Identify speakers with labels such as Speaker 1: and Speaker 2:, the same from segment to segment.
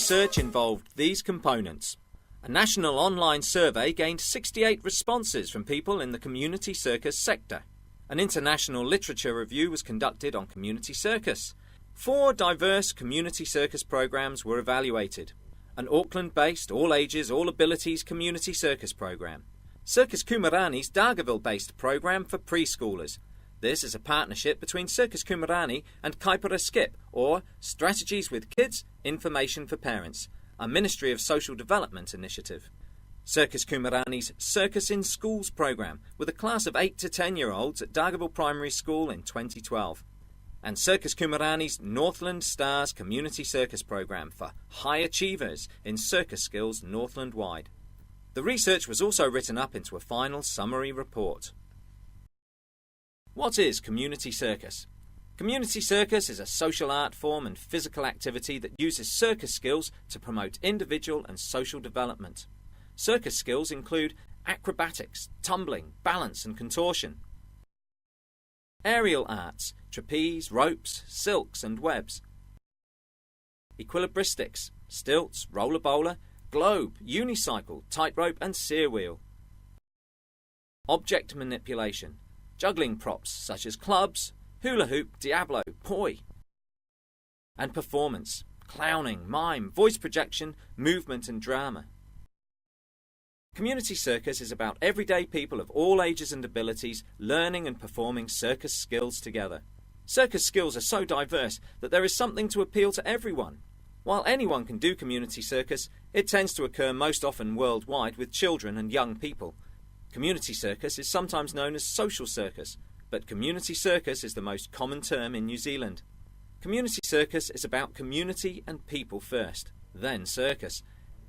Speaker 1: research involved these components. A national online survey gained 68 responses from people in the community circus sector. An international literature review was conducted on community circus. 4 diverse community circus programs were evaluated. An Auckland-based, all-ages, all-abilities community circus program. Circus Kumarani's Dargaville-based program for preschoolers. This is a partnership between Circus Kumarani and Kaipara Skip, or Strategies with Kids, Information for Parents, a Ministry of Social Development initiative. Circus Kumarani's Circus in Schools program, with a class of 8 to 10-year-olds at Dargaville Primary School in 2012. And Circus Kumarani's Northland Stars Community Circus program for high achievers in circus skills Northland-wide. The research was also written up into a final summary report. What is community circus? Community circus is a social art form and physical activity that uses circus skills to promote individual and social development. Circus skills include acrobatics, tumbling, balance and contortion. Aerial arts, trapeze, ropes, silks and webs. Equilibristics, stilts, roller bowler, globe, unicycle, tightrope and sear wheel. Object manipulation, juggling props such as clubs, hula hoop, diablo, poi. And performance, clowning, mime, voice projection, movement and drama. Community circus is about everyday people of all ages and abilities learning and performing circus skills together. Circus skills are so diverse that there is something to appeal to everyone. While anyone can do community circus, it tends to occur most often worldwide with children and young people. Community circus is sometimes known as social circus, but community circus is the most common term in New Zealand. Community circus is about community and people first, then circus.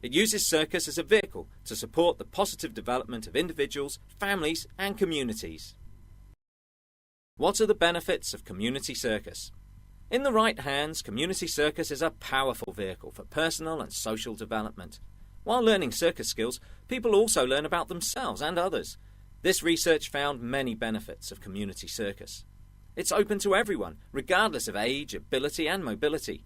Speaker 1: It uses circus as a vehicle to support the positive development of individuals, families and communities. What are the benefits of community circus? In the right hands, community circus is a powerful vehicle for personal and social development. While learning circus skills, people also learn about themselves and others. This research found many benefits of community circus. It's open to everyone, regardless of age, ability and mobility.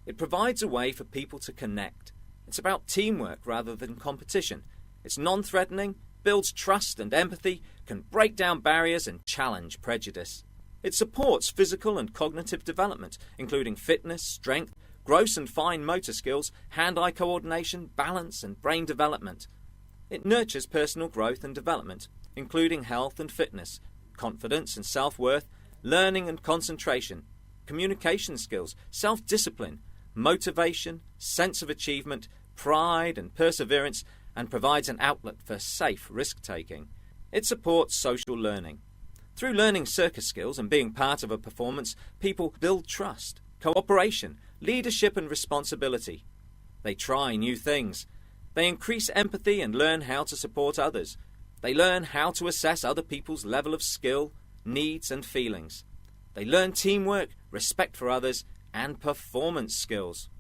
Speaker 1: It provides a way for people to connect. It's about teamwork rather than competition. It's non-threatening, builds trust and empathy, can break down barriers and challenge prejudice. It supports physical and cognitive development, including fitness, strength, gross and fine motor skills, hand-eye coordination, balance and brain development. It nurtures personal growth and development, including health and fitness, confidence and self-worth, learning and concentration, communication skills, self-discipline, motivation, sense of achievement, pride and perseverance, and provides an outlet for safe risk-taking. It supports social learning. Through learning circus skills and being part of a performance, people build trust, cooperation, leadership and responsibility. They try new things. They increase empathy and learn how to support others. They learn how to assess other people's level of skill, needs and feelings. They learn teamwork, respect for others, and performance skills.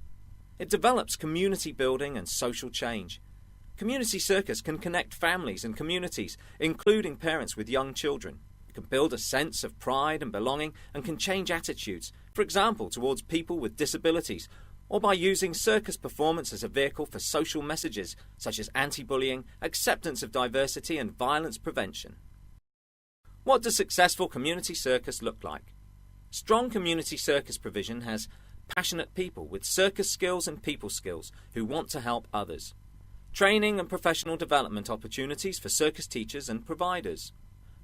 Speaker 1: It develops community building and social change. Community circus can connect families and communities, including parents with young children. It can build a sense of pride and belonging and can change attitudes, for example, towards people with disabilities, or by using circus performance as a vehicle for social messages such as anti-bullying, acceptance of diversity and violence prevention. What does successful community circus look like? Strong community circus provision has passionate people with circus skills and people skills who want to help others. Training and professional development opportunities for circus teachers and providers.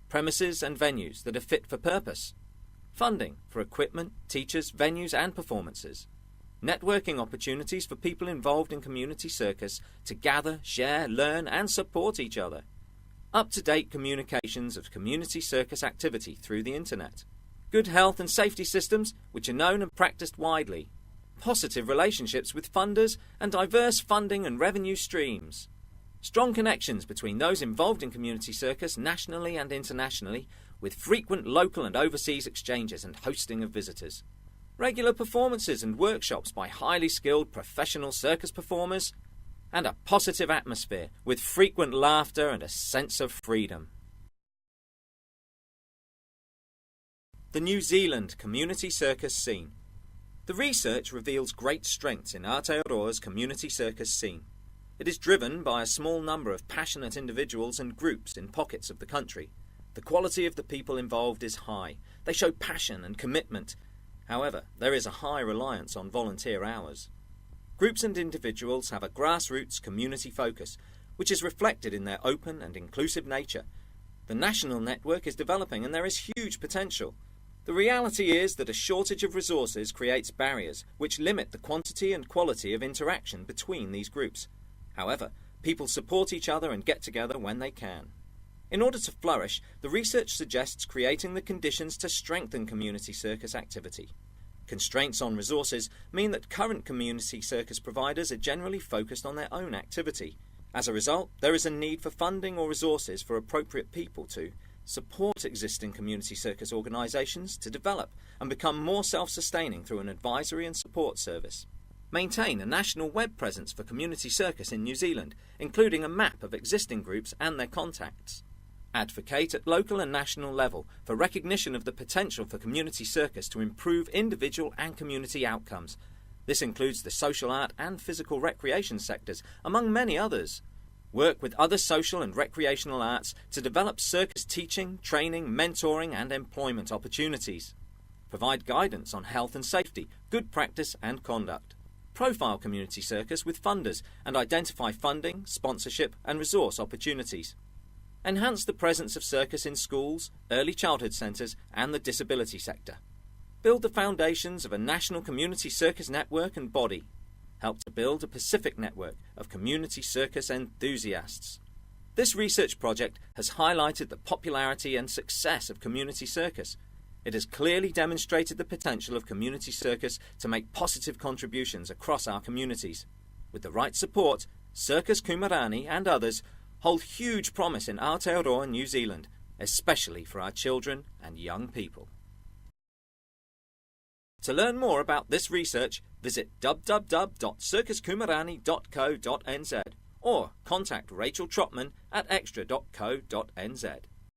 Speaker 1: Premises and venues that are fit for purpose. Funding for equipment, teachers, venues and performances. Networking opportunities for people involved in community circus to gather, share, learn and support each other. Up-to-date communications of community circus activity through the internet. Good health and safety systems which are known and practiced widely. Positive relationships with funders and diverse funding and revenue streams. Strong connections between those involved in community circus nationally and internationally, with frequent local and overseas exchanges and hosting of visitors. Regular performances and workshops by highly skilled professional circus performers, and a positive atmosphere with frequent laughter and a sense of freedom. The New Zealand community circus scene. The research reveals great strengths in Aotearoa's community circus scene. It is driven by a small number of passionate individuals and groups in pockets of the country. The quality of the people involved is high. They show passion and commitment. However, there is a high reliance on volunteer hours. Groups and individuals have a grassroots community focus, which is reflected in their open and inclusive nature. The national network is developing and there is huge potential. The reality is that a shortage of resources creates barriers which limit the quantity and quality of interaction between these groups. However, people support each other and get together when they can. In order to flourish, the research suggests creating the conditions to strengthen community circus activity. Constraints on resources mean that current community circus providers are generally focused on their own activity. As a result, there is a need for funding or resources for appropriate people to support existing community circus organisations to develop and become more self-sustaining through an advisory and support service. Maintain a national web presence for community circus in New Zealand, including a map of existing groups and their contacts. Advocate at local and national level for recognition of the potential for community circus to improve individual and community outcomes. This includes the social art and physical recreation sectors, among many others. Work with other social and recreational arts to develop circus teaching, training, mentoring and employment opportunities. Provide guidance on health and safety, good practice and conduct. Profile community circus with funders and identify funding, sponsorship and resource opportunities. Enhance the presence of circus in schools, early childhood centres and the disability sector. Build the foundations of a national community circus network and body. Help to build a Pacific network of community circus enthusiasts. This research project has highlighted the popularity and success of community circus. It has clearly demonstrated the potential of community circus to make positive contributions across our communities. With the right support, Circus Kumarani and others hold huge promise in Aotearoa, New Zealand, especially for our children and young people. To learn more about this research, visit www.circuskumarani.co.nz or contact Rachel Trotman at extra.co.nz.